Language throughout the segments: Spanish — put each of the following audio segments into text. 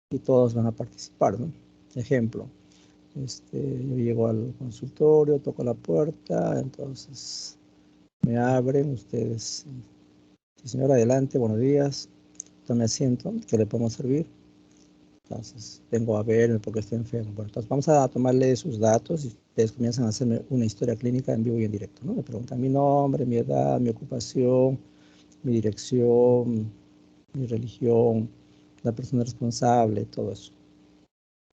y todos van a participar, ¿no? Ejemplo, yo llego al consultorio, toco la puerta, entonces me abren, ustedes, sí, señor, adelante, buenos días, tome asiento, ¿qué le podemos servir? Entonces, vengo a ver porque estoy enfermo. Bueno, entonces vamos a tomarle sus datos y ustedes comienzan a hacerme una historia clínica en vivo y en directo, ¿no? Me preguntan mi nombre, mi edad, mi ocupación, mi dirección, mi religión, la persona responsable, todo eso.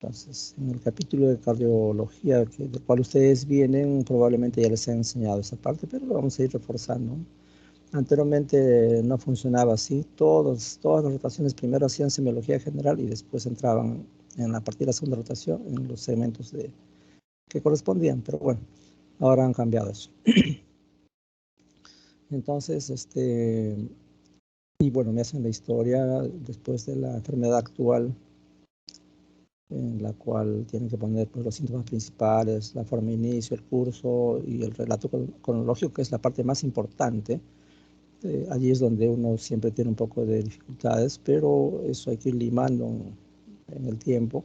Entonces, en el capítulo de cardiología del cual ustedes vienen, probablemente ya les he enseñado esa parte, pero lo vamos a ir reforzando. Anteriormente no funcionaba así. Todas las rotaciones primero hacían semiología general y después entraban a partir de la segunda rotación en los segmentos que correspondían. Pero bueno, ahora han cambiado eso. Entonces, y bueno, me hacen la historia después de la enfermedad actual, en la cual tienen que poner pues, los síntomas principales, la forma de inicio, el curso y el relato cronológico, que es la parte más importante. Allí es donde uno siempre tiene un poco de dificultades, pero eso hay que ir limando en el tiempo.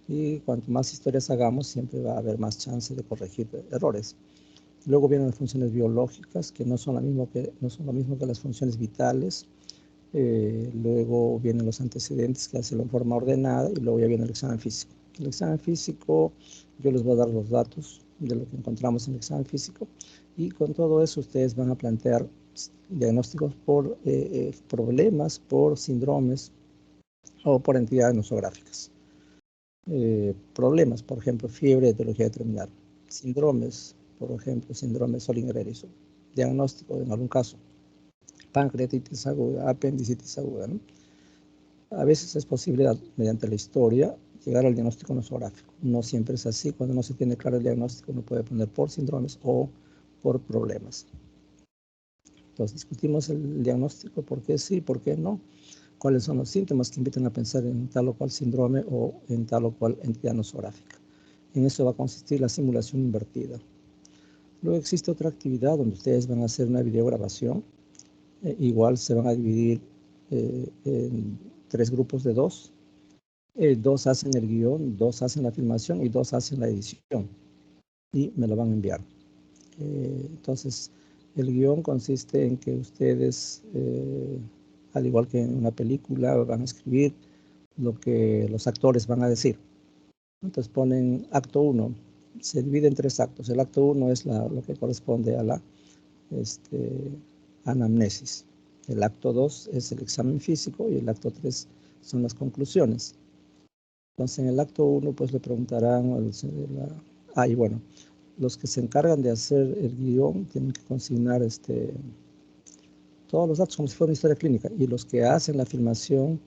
Y cuanto más historias hagamos, siempre va a haber más chance de corregir errores. Luego vienen las funciones biológicas, que no son lo mismo que las funciones vitales. Luego vienen los antecedentes, que hacerlo en forma ordenada, y luego ya viene el examen físico. El examen físico, yo les voy a dar los datos de lo que encontramos en el examen físico, y con todo eso ustedes van a plantear diagnósticos por problemas, por síndromes o por entidades nosográficas. Problemas, por ejemplo, fiebre, etiología determinada. Síndromes, por ejemplo, síndrome Solinger-Erickson. Diagnóstico, en algún caso, pancreatitis aguda, apendicitis aguda, ¿no? A veces es posible, mediante la historia, llegar al diagnóstico nosográfico. No siempre es así. Cuando no se tiene claro el diagnóstico, uno puede poner por síndromes o por problemas. Entonces, discutimos el diagnóstico, por qué sí, por qué no, cuáles son los síntomas que invitan a pensar en tal o cual síndrome o en tal o cual entidad nosográfica. En eso va a consistir la simulación invertida. Luego existe otra actividad donde ustedes van a hacer una videograbación. Igual se van a dividir en 3 grupos de 2. 2 hacen el guión, 2 hacen la filmación y 2 hacen la edición. Y me lo van a enviar. Entonces, el guión consiste en que ustedes, al igual que en una película, van a escribir lo que los actores van a decir. Entonces ponen acto 1, se divide en 3 actos. El acto 1 es lo que corresponde a la anamnesis. El acto 2 es el examen físico y el acto 3 son las conclusiones. Entonces, en el acto 1, pues le preguntarán, y bueno, los que se encargan de hacer el guión tienen que consignar todos los datos como si fuera una historia clínica, y los que hacen la filmación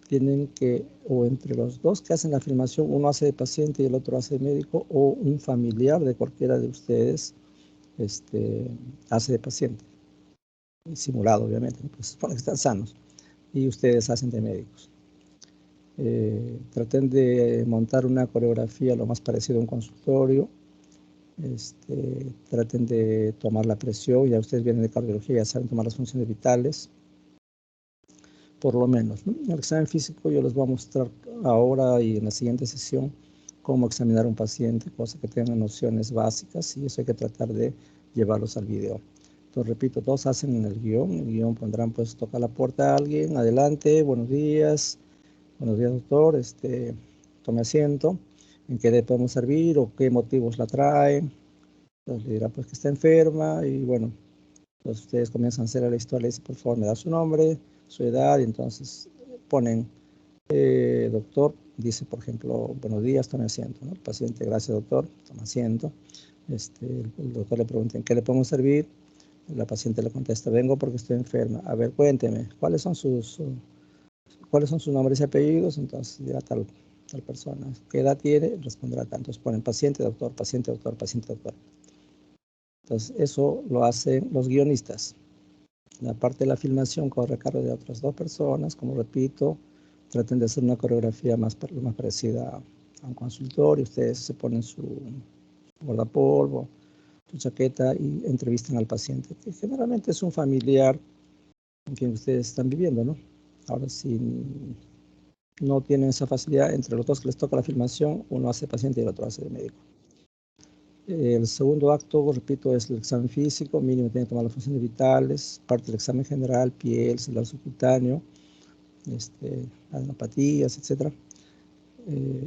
tienen que, o entre los dos que hacen la filmación, uno hace de paciente y el otro hace de médico, o un familiar de cualquiera de ustedes hace de paciente, simulado obviamente, pues supone que están sanos, y ustedes hacen de médicos. Traten de montar una coreografía lo más parecido a un consultorio. Traten de tomar la presión, ya ustedes vienen de cardiología, ya saben tomar las funciones vitales, por lo menos, ¿no? En el examen físico yo les voy a mostrar ahora y en la siguiente sesión cómo examinar a un paciente, cosa que tengan nociones básicas, y eso hay que tratar de llevarlos al video. Entonces, repito, todos hacen en el guión pondrán, pues, toca la puerta a alguien, adelante, buenos días doctor, tome asiento, ¿en qué le podemos servir o qué motivos la traen? Entonces le dirá pues que está enferma y bueno, entonces ustedes comienzan a hacer la historia, le dicen por favor me da su nombre, su edad, y entonces ponen, doctor, dice por ejemplo, buenos días, tome asiento, ¿no? El paciente, gracias doctor, toma asiento. El doctor le pregunta, ¿en qué le podemos servir? La paciente le contesta, vengo porque estoy enferma. A ver, cuénteme, ¿cuáles son sus nombres y apellidos? Entonces dirá tal persona. ¿Qué edad tiene? Responderá tanto. Entonces ponen paciente, doctor, paciente, doctor, paciente, doctor. Entonces eso lo hacen los guionistas. La parte de la filmación corre a cargo de otras 2 personas. Como repito, traten de hacer una coreografía más parecida a un consultorio. Ustedes se ponen su guardapolvo, su chaqueta y entrevistan al paciente, que generalmente es un familiar con quien ustedes están viviendo, ¿no? Ahora, no tienen esa facilidad. Entre los dos que les toca la filmación, uno hace paciente y el otro hace de médico. El segundo acto, repito, es el examen físico, mínimo tiene que tomar las funciones vitales, parte del examen general, piel, celular subcutáneo, adenopatías, etc.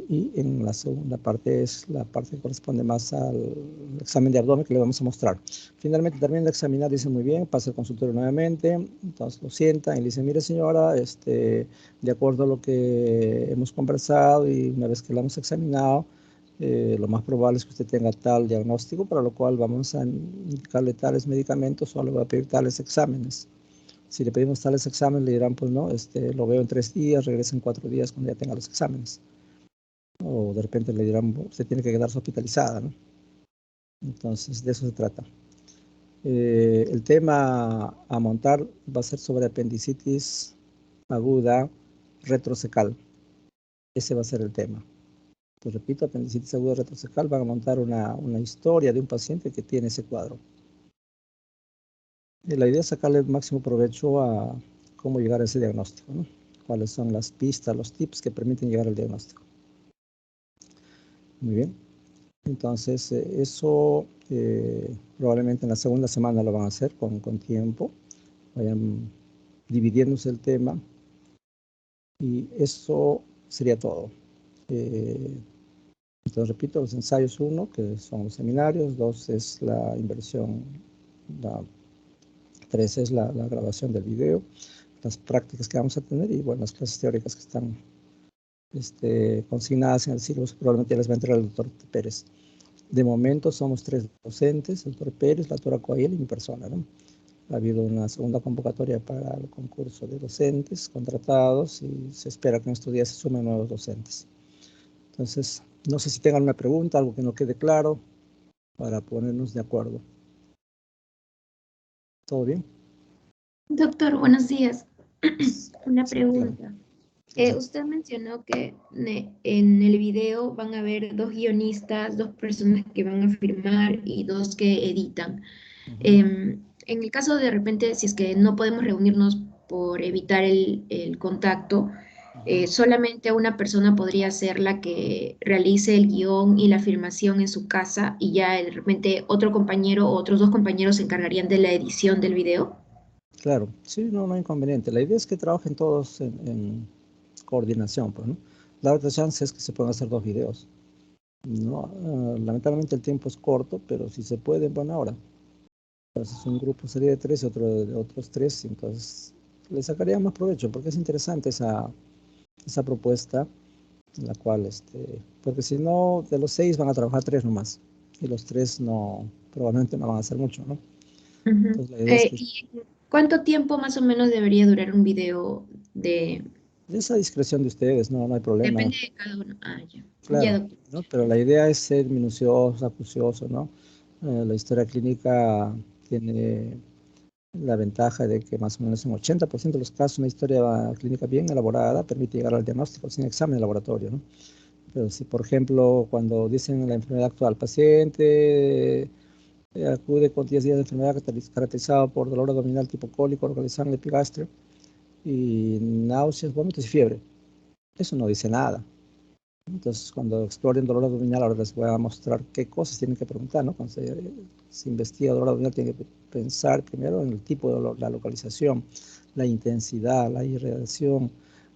Y en la segunda parte es la parte que corresponde más al examen de abdomen que le vamos a mostrar. Finalmente termina de examinar, dice muy bien, pasa al consultorio nuevamente, entonces lo sientan y le dice, mire señora, de acuerdo a lo que hemos conversado y una vez que lo hemos examinado, lo más probable es que usted tenga tal diagnóstico, para lo cual vamos a indicarle tales medicamentos o le voy a pedir tales exámenes. Si le pedimos tales exámenes, le dirán, pues no, lo veo en 3 días, regresa en 4 días cuando ya tenga los exámenes. O de repente le dirán, usted tiene que quedarse hospitalizada, ¿no? Entonces, de eso se trata. El tema a montar va a ser sobre apendicitis aguda retrocecal. Ese va a ser el tema. Pues repito, apendicitis aguda retrocecal, van a montar una historia de un paciente que tiene ese cuadro. La idea es sacarle el máximo provecho a cómo llegar a ese diagnóstico, ¿no? Cuáles son las pistas, los tips que permiten llegar al diagnóstico. Muy bien. Entonces, eso probablemente en la segunda semana lo van a hacer con tiempo. Vayan dividiéndose el tema. Y eso sería todo. Entonces, repito, los ensayos 1, que son los seminarios, 2 es la inversión, 3 es la grabación del video, las prácticas que vamos a tener y, bueno, las clases teóricas que están consignadas en el siglo, probablemente ya les va a entrar el doctor Pérez. De momento somos 3 docentes, el doctor Pérez, la doctora Coahuila y mi persona, ¿no? Ha habido una segunda convocatoria para el concurso de docentes contratados y se espera que en estos días se sumen nuevos docentes. Entonces, no sé si tengan una pregunta, algo que no quede claro, para ponernos de acuerdo. ¿Todo bien? Doctor, buenos días. Una Sí, dígame. pregunta. Usted mencionó que en el video van a haber 2 guionistas, 2 personas que van a filmar y 2 que editan. En el caso de repente, si es que no podemos reunirnos por evitar el contacto, solamente una persona podría ser la que realice el guión y la filmación en su casa y ya de repente otro compañero o otros 2 compañeros se encargarían de la edición del video. Claro, sí, no hay inconveniente. La idea es que trabajen todos en coordinación, pues, ¿no? La otra chance es que se puedan hacer 2 videos. No, lamentablemente el tiempo es corto, pero si se puede, en buena hora. Entonces un grupo sería de 3 y otro de otros 3, entonces le sacaría más provecho porque es interesante esa propuesta, en la cual, porque si no, de los 6 van a trabajar 3 nomás, y los 3 no, probablemente no van a hacer mucho, ¿no? Ujú. Entonces la idea es que ¿Y cuánto tiempo más o menos debería durar un video de... esa discreción de ustedes, no hay problema, Depende de cada uno. Ah, ya. Ya, claro, doctor. ¿no? Pero la idea es ser minucioso, acucioso, ¿no? La historia clínica tiene la ventaja de que más o menos en 80% de los casos una historia clínica bien elaborada permite llegar al diagnóstico sin examen de laboratorio, ¿no? Pero si, por ejemplo, cuando dicen la enfermedad actual, paciente acude con 10 días de enfermedad caracterizada por dolor abdominal tipo cólico localizado en el epigastrio y náuseas, vómitos y fiebre. Eso no dice nada. Entonces, cuando exploren dolor abdominal, ahora les voy a mostrar qué cosas tienen que preguntar, ¿no? Cuando se investiga dolor abdominal, tienen que pensar primero en el tipo de dolor, la localización, la intensidad, la irradiación,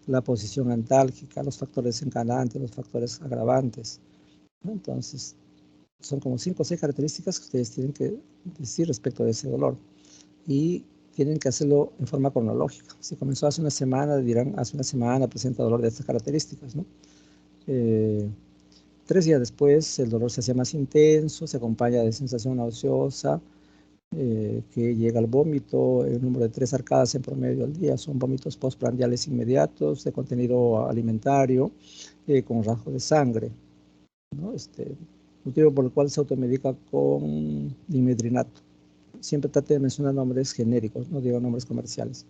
la posición antálgica, los factores desencadenantes, los factores agravantes, ¿no? Entonces, son como 5 o 6 características que ustedes tienen que decir respecto de ese dolor. Y tienen que hacerlo en forma cronológica. Si comenzó hace una semana, dirán, hace una semana presenta dolor de estas características, ¿no? 3 días después el dolor se hace más intenso, se acompaña de sensación nauseosa, que llega al vómito, el número de 3 arcadas en promedio al día, son vómitos postprandiales inmediatos de contenido alimentario, con rasgo de sangre, ¿no? Motivo por el cual se automedica con dimedrinato. Siempre trate de mencionar nombres genéricos, no digo nombres comerciales,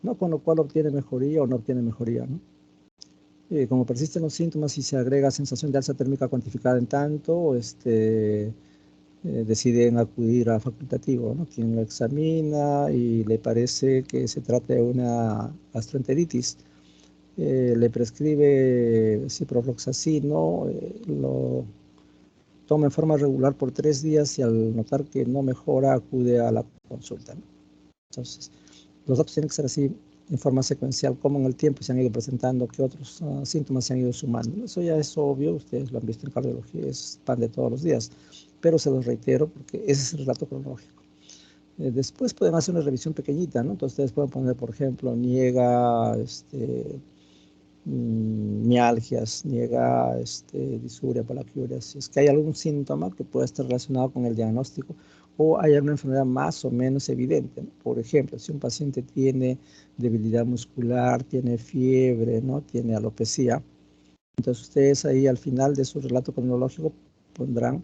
¿no? Con lo cual obtiene mejoría o no obtiene mejoría, ¿no? Como persisten los síntomas y se agrega sensación de alza térmica cuantificada en tanto, deciden acudir a facultativo, ¿no? Quien lo examina y le parece que se trata de una gastroenteritis, le prescribe ciprofloxacino, lo toma en forma regular por 3 días y al notar que no mejora acude a la consulta, ¿no? Entonces, los datos tienen que ser así en forma secuencial, como en el tiempo se han ido presentando, que otros síntomas se han ido sumando. Eso ya es obvio, ustedes lo han visto en cardiología, es pan de todos los días, pero se los reitero porque ese es el relato cronológico. Después pueden hacer una revisión pequeñita, ¿no? Entonces ustedes pueden poner, por ejemplo, niega mialgias, niega disuria, poliaquiuria, si es que hay algún síntoma que pueda estar relacionado con el diagnóstico o hay alguna enfermedad más o menos evidente, ¿no? Por ejemplo, si un paciente tiene debilidad muscular, tiene fiebre, ¿no? Tiene alopecia, entonces ustedes ahí al final de su relato cronológico pondrán,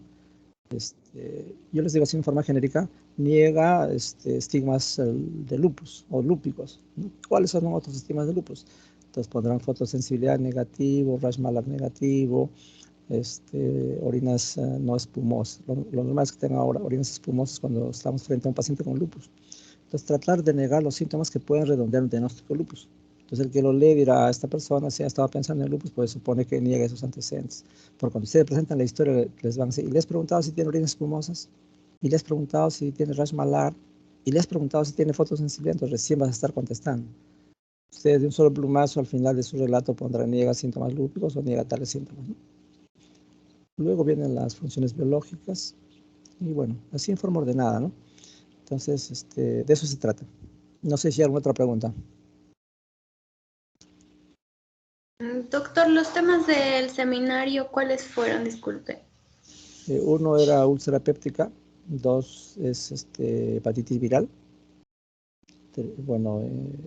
yo les digo así en forma genérica, niega estigmas de lupus o lúpicos, ¿no? ¿Cuáles son otros estigmas de lupus? Entonces pondrán fotosensibilidad negativo, rash malar negativo, orinas no espumosas. Lo normal es que tengan ahora orinas espumosas cuando estamos frente a un paciente con lupus. Entonces tratar de negar los síntomas que pueden redondear un diagnóstico de lupus. Entonces el que lo lee dirá, esta persona si ha estado pensando en lupus, pues supone que niega esos antecedentes. Porque cuando ustedes presentan la historia, les van a decir, y le has preguntado si tiene orinas espumosas, y le has preguntado si tiene rash malar, y le has preguntado si tiene fotosensibilidad, entonces recién vas a estar contestando. Ustedes de un solo plumazo al final de su relato pondrán niega síntomas lúpicos o niega tales síntomas, ¿no? Luego vienen las funciones biológicas y bueno, así en forma ordenada, ¿no? Entonces, de eso se trata. No sé si hay alguna otra pregunta. Doctor, los temas del seminario, ¿cuáles fueron? Disculpe. Uno era úlcera péptica, 2 es hepatitis viral. Bueno,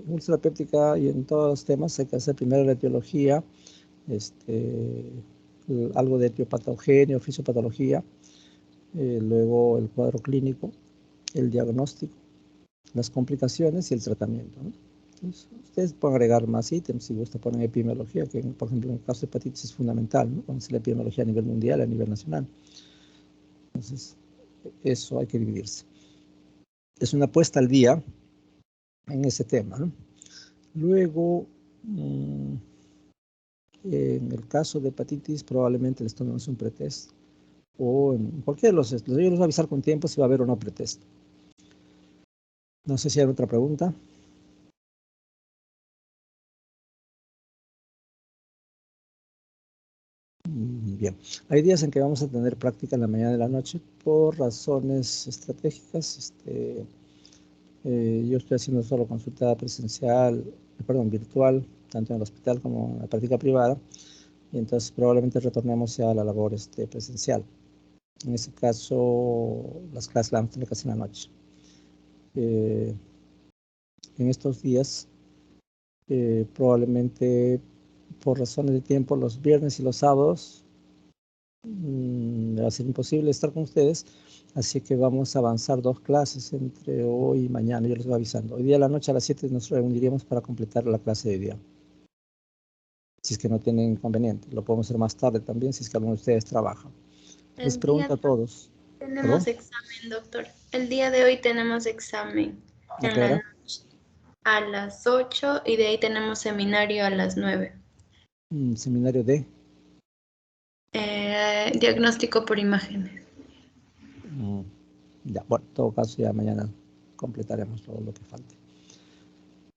úlcera péptica y en todos los temas hay que hacer primero la etiología, algo de etiopatogenia o fisiopatología, luego el cuadro clínico, el diagnóstico, las complicaciones y el tratamiento, ¿no? Entonces, ustedes pueden agregar más ítems si gusta poner epidemiología, que por ejemplo en el caso de hepatitis es fundamental, ¿no? Conocer la epidemiología a nivel mundial, a nivel nacional. Entonces, eso hay que dividirse. Es una puesta al día en ese tema, ¿no? Luego, en el caso de hepatitis, probablemente les tomemos un pretest o en cualquiera de los yo les voy a avisar con tiempo si va a haber o no pretest. No sé si hay otra pregunta. Bien, hay días en que vamos a tener práctica en la mañana y en la noche por razones estratégicas. Yo estoy haciendo solo consulta presencial, perdón, virtual, tanto en el hospital como en la práctica privada, y entonces probablemente retornemos ya a la labor presencial. En este caso, las clases las vamos a tener casi en la noche. En estos días, probablemente por razones de tiempo, los viernes y los sábados, va a ser imposible estar con ustedes, así que vamos a avanzar 2 clases entre hoy y mañana, yo les voy avisando. Hoy día a la noche a las 7 nos reuniríamos para completar la clase de hoy día. Si es que no tienen inconveniente, lo podemos hacer más tarde también, si es que alguno de ustedes trabaja. Les pregunto a todos. Tenemos examen, doctor. El día de hoy tenemos examen. ¿A qué hora? A las 8 y de ahí tenemos seminario a las 9. Seminario de... Diagnóstico por imágenes. Ya, bueno, en todo caso ya mañana completaremos todo lo que falte.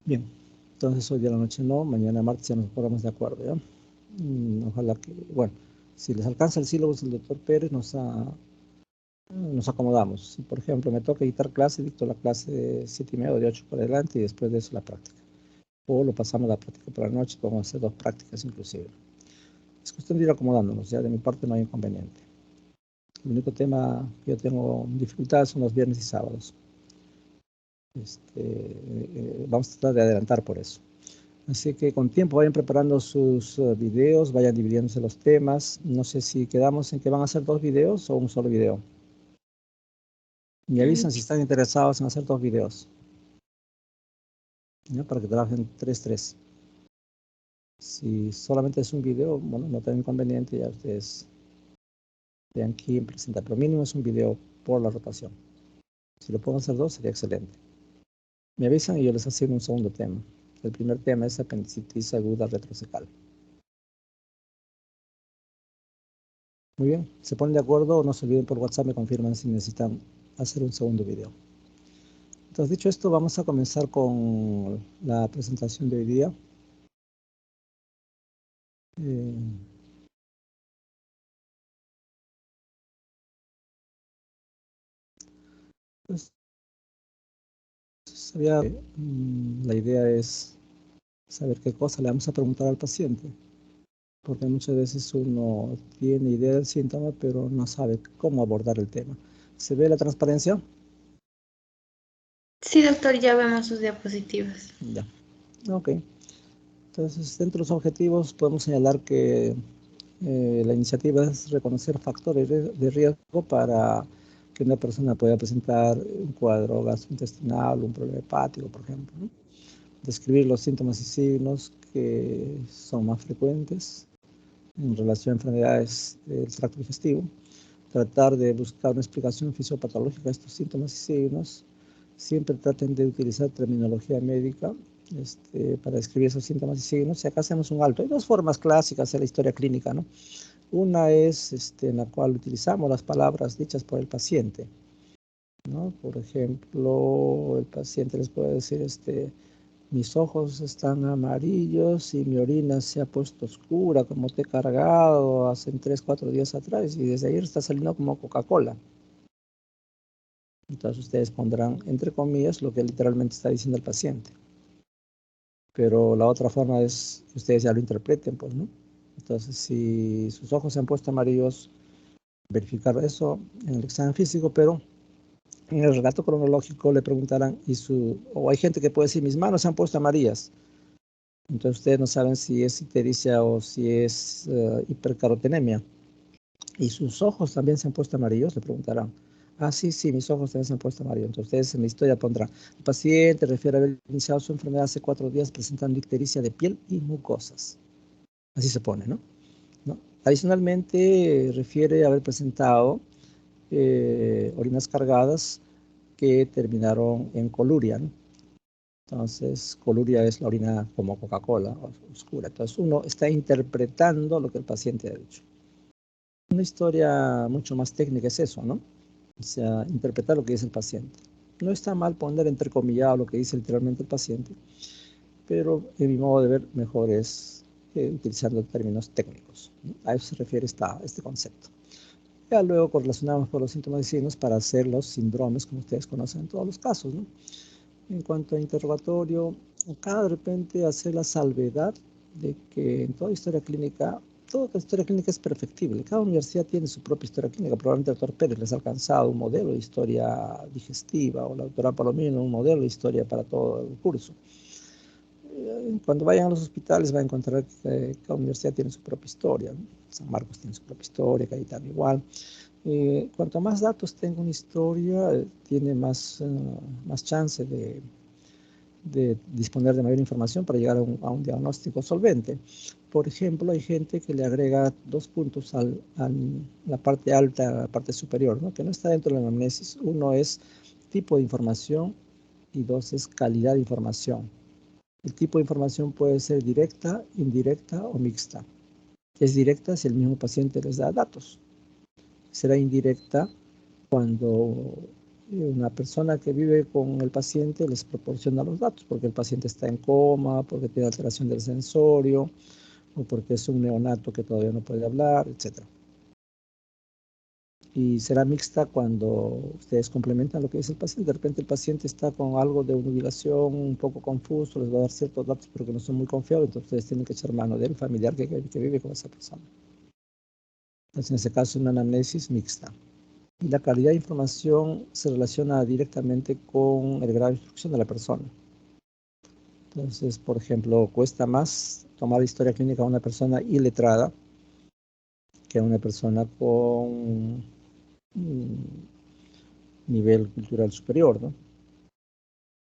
Bien, entonces hoy de la noche no, mañana martes ya nos ponemos de acuerdo, ¿ya? Ojalá que, bueno, si les alcanza el sílabus del doctor Pérez, nos acomodamos. Si, por ejemplo, me toca dictar clase, dicto la clase de 7:30 o de 8 por adelante y después de eso la práctica. O lo pasamos la práctica por la noche, podemos hacer 2 prácticas inclusive. Es cuestión de ir acomodándonos, ya de mi parte no hay inconveniente. El único tema que yo tengo dificultades son los viernes y sábados. Vamos a tratar de adelantar por eso. Así que con tiempo vayan preparando sus videos, vayan dividiéndose los temas. No sé si quedamos en que van a hacer 2 videos o un solo video. Me avisan si están interesados en hacer 2 videos, ¿ya? Para que trabajen 3-3. Si solamente es un video, bueno, no tengo inconveniente, ya ustedes vean quién presenta, pero mínimo es un video por la rotación. Si lo puedo hacer 2, sería excelente. Me avisan y yo les asigno un segundo tema. El primer tema es apendicitis aguda retrocecal. Muy bien, se ponen de acuerdo o no se olviden por WhatsApp, me confirman si necesitan hacer un segundo video. Entonces, dicho esto, vamos a comenzar con la presentación de hoy día. Pues, la idea es saber qué cosa le vamos a preguntar al paciente, porque muchas veces uno tiene idea del síntoma, pero no sabe cómo abordar el tema. ¿Se ve la transparencia? Sí, doctor, ya vemos sus diapositivas. Ya, ok. Entonces, dentro de los objetivos podemos señalar que la iniciativa es reconocer factores de riesgo para que una persona pueda presentar un cuadro gastrointestinal, un problema hepático, por ejemplo, ¿no? Describir los síntomas y signos que son más frecuentes en relación a enfermedades del tracto digestivo, tratar de buscar una explicación fisiopatológica de estos síntomas y signos. Siempre traten de utilizar terminología médica para describir esos síntomas y signos. Y acá hacemos un alto. Hay dos formas clásicas de la historia clínica, ¿no? Una es en la cual utilizamos las palabras dichas por el paciente, ¿no? Por ejemplo, el paciente les puede decir, mis ojos están amarillos y mi orina se ha puesto oscura, como te he cargado hace 3, 4 días atrás y desde ayer está saliendo como Coca-Cola. Entonces ustedes pondrán entre comillas lo que literalmente está diciendo el paciente. Pero la otra forma es que ustedes ya lo interpreten, pues, ¿no? Entonces, si sus ojos se han puesto amarillos, verificar eso en el examen físico, pero en el relato cronológico le preguntarán, o hay gente que puede decir, mis manos se han puesto amarillas. Entonces ustedes no saben si es ictericia o si es hipercarotenemia. Y sus ojos también se han puesto amarillos, le preguntarán. Ah, sí, mis ojos también se han puesto amarillos. Entonces ustedes en la historia pondrán, el paciente refiere haber iniciado su enfermedad hace 4 días presentando ictericia de piel y mucosas. Así se pone, ¿no? Adicionalmente, refiere haber presentado orinas cargadas que terminaron en coluria, ¿no? Entonces, coluria es la orina como Coca-Cola, oscura. Entonces, uno está interpretando lo que el paciente ha dicho. Una historia mucho más técnica es eso, ¿no? O sea, interpretar lo que dice el paciente. No está mal poner entrecomillado lo que dice literalmente el paciente, pero en mi modo de ver, mejor es utilizando términos técnicos, ¿no? A eso se refiere este concepto. Ya luego correlacionamos por los síntomas y signos para hacer los síndromes, como ustedes conocen en todos los casos, ¿no? En cuanto a interrogatorio, acá de repente hacer la salvedad de que en toda historia clínica es perfectible. Cada universidad tiene su propia historia clínica. Probablemente el doctor Pérez les ha alcanzado un modelo de historia digestiva, o la doctora Palomino un modelo de historia para todo el curso. Cuando vayan a los hospitales va a encontrar que cada universidad tiene su propia historia, ¿no? San Marcos tiene su propia historia, Cayetano igual. Cuanto más datos tenga una historia, tiene más chance de disponer de mayor información para llegar a un diagnóstico solvente. Por ejemplo, hay gente que le agrega 2 puntos a la parte alta, a la parte superior, ¿no? Que no está dentro de la anamnesis. Uno es tipo de información y 2 es calidad de información. El tipo de información puede ser directa, indirecta o mixta. Es directa si el mismo paciente les da datos. Será indirecta cuando una persona que vive con el paciente les proporciona los datos, porque el paciente está en coma, porque tiene alteración del sensorio, o porque es un neonato que todavía no puede hablar, etc. Y será mixta cuando ustedes complementan lo que dice el paciente. De repente el paciente está con algo de nubilación, un poco confuso, les va a dar ciertos datos, pero que no son muy confiables, entonces ustedes tienen que echar mano del familiar que vive con esa persona. Entonces, en ese caso, una anamnesis mixta. Y la calidad de información se relaciona directamente con el grado de instrucción de la persona. Entonces, por ejemplo, cuesta más tomar historia clínica a una persona iletrada que a una persona con nivel cultural superior, ¿no?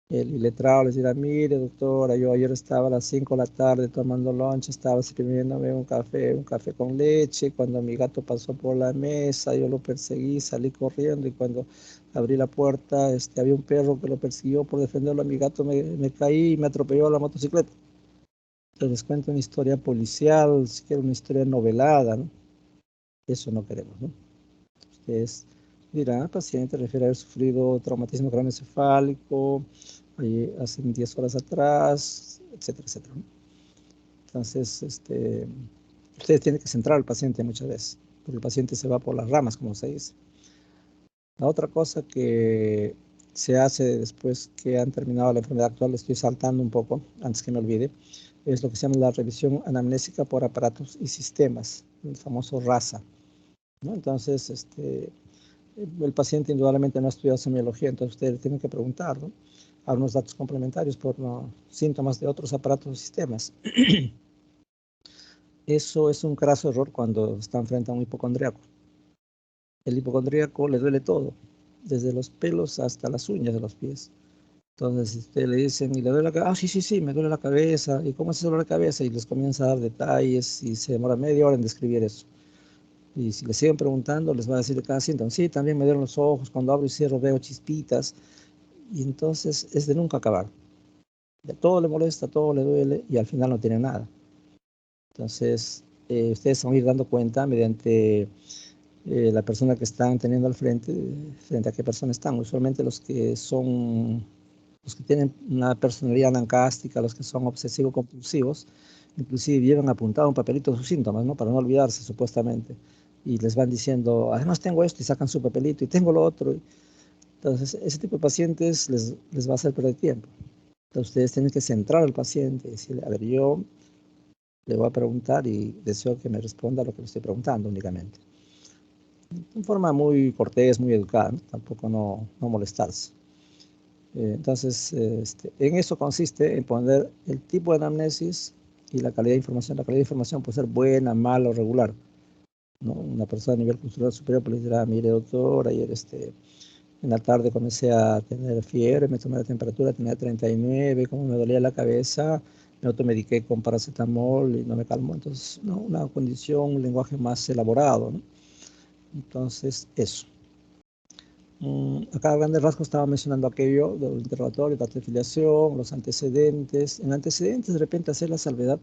El iletrado les dirá, mire doctora, yo ayer estaba a las 5 de la tarde tomando lunch, estaba sirviéndome un café con leche, cuando mi gato pasó por la mesa, yo lo perseguí, salí corriendo y cuando abrí la puerta, había un perro que lo persiguió por defenderlo a mi gato, me caí y me atropelló la motocicleta. Les cuento una historia policial, si quieren una historia novelada, ¿no? Eso no queremos, ¿no? Ustedes dirán, paciente refiere a haber sufrido traumatismo craneoencefálico hace 10 horas atrás, etcétera, etcétera, ¿no? Entonces, ustedes tienen que centrar al paciente muchas veces, porque el paciente se va por las ramas, como se dice. La otra cosa que se hace después que han terminado la enfermedad actual, estoy saltando un poco, antes que me olvide, es lo que se llama la revisión anamnésica por aparatos y sistemas, el famoso RASA, ¿no? Entonces, el paciente indudablemente no ha estudiado semiología, entonces ustedes tienen que preguntar, ¿no?, algunos datos complementarios por síntomas de otros aparatos y sistemas. Eso es un craso error cuando están frente a un hipocondríaco. El hipocondríaco le duele todo, desde los pelos hasta las uñas de los pies. Entonces, si usted le dicen, ¿y le duele la cabeza? Ah, sí, sí, sí, me duele la cabeza. ¿Y cómo es ese dolor de cabeza? Y les comienza a dar detalles y se demora media hora en describir eso. Y si le siguen preguntando, les va a decir de cada síntoma. Sí, también me duelen los ojos, cuando abro y cierro veo chispitas. Y entonces es de nunca acabar. De todo le molesta, todo le duele y al final no tiene nada. Entonces, ustedes van a ir dando cuenta mediante la persona que están teniendo al frente, frente a qué persona están. Usualmente los que tienen una personalidad anancástica, los que son obsesivo-compulsivos, inclusive llevan apuntado un papelito sus síntomas, ¿no?, para no olvidarse supuestamente. Y les van diciendo, además tengo esto, y sacan su papelito, y tengo lo otro. Entonces, ese tipo de pacientes les va a hacer perder tiempo. Entonces, ustedes tienen que centrar al paciente y decirle, a ver, yo le voy a preguntar y deseo que me responda lo que le estoy preguntando únicamente. En forma muy cortés, muy educada, ¿no? Tampoco no molestarse. Entonces, en eso consiste en poner el tipo de anamnesis y la calidad de información. La calidad de información puede ser buena, mala o regular, ¿no? Una persona a nivel cultural superior pues le dirá, mire doctor, ayer en la tarde comencé a tener fiebre, me tomé la temperatura, tenía 39, como me dolía la cabeza, me automediqué con paracetamol y no me calmó. Entonces, ¿no?, una condición, un lenguaje más elaborado, ¿no? Entonces, eso. Acá a grandes rasgos estaba mencionando aquello del interrogatorio, datos de filiación, los antecedentes. En antecedentes, de repente, hacer la salvedad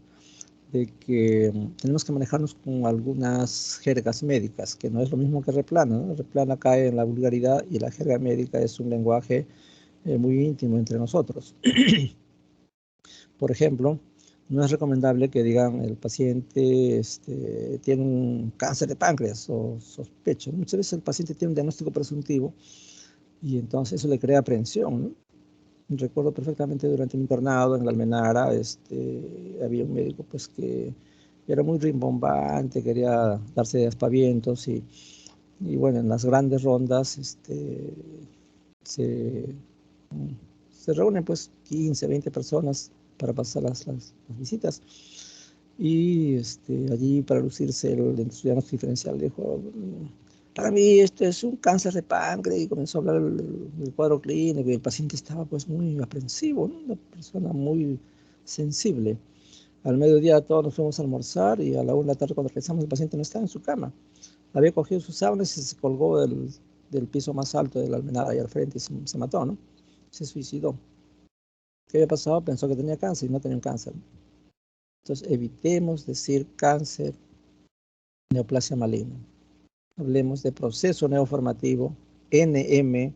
de que tenemos que manejarnos con algunas jergas médicas, que no es lo mismo que Replana, ¿no? Replana cae en la vulgaridad y la jerga médica es un lenguaje muy íntimo entre nosotros. Por ejemplo, no es recomendable que digan el paciente tiene un cáncer de páncreas o sospecho. Muchas veces el paciente tiene un diagnóstico presuntivo y entonces eso le crea aprensión, ¿no? Recuerdo perfectamente durante mi internado en la Almenara, había un médico pues que era muy rimbombante, quería darse aspavientos y bueno, en las grandes rondas se, se reúnen pues 15, 20 personas para pasar las visitas. Y allí, para lucirse, el diagnóstico diferencial dijo, para mí este es un cáncer de páncreas, y comenzó a hablar del cuadro clínico y el paciente estaba pues muy aprensivo, ¿no?, una persona muy sensible. Al mediodía todos nos fuimos a almorzar y a la 1 de la tarde cuando regresamos el paciente no estaba en su cama. Había cogido sus sábanas y se colgó del piso más alto de la Almenara ahí al frente y se mató, ¿no? Se suicidó. ¿Qué había pasado? Pensó que tenía cáncer y no tenía un cáncer. Entonces evitemos decir cáncer, neoplasia maligna. Hablemos de proceso neoformativo, NMCA.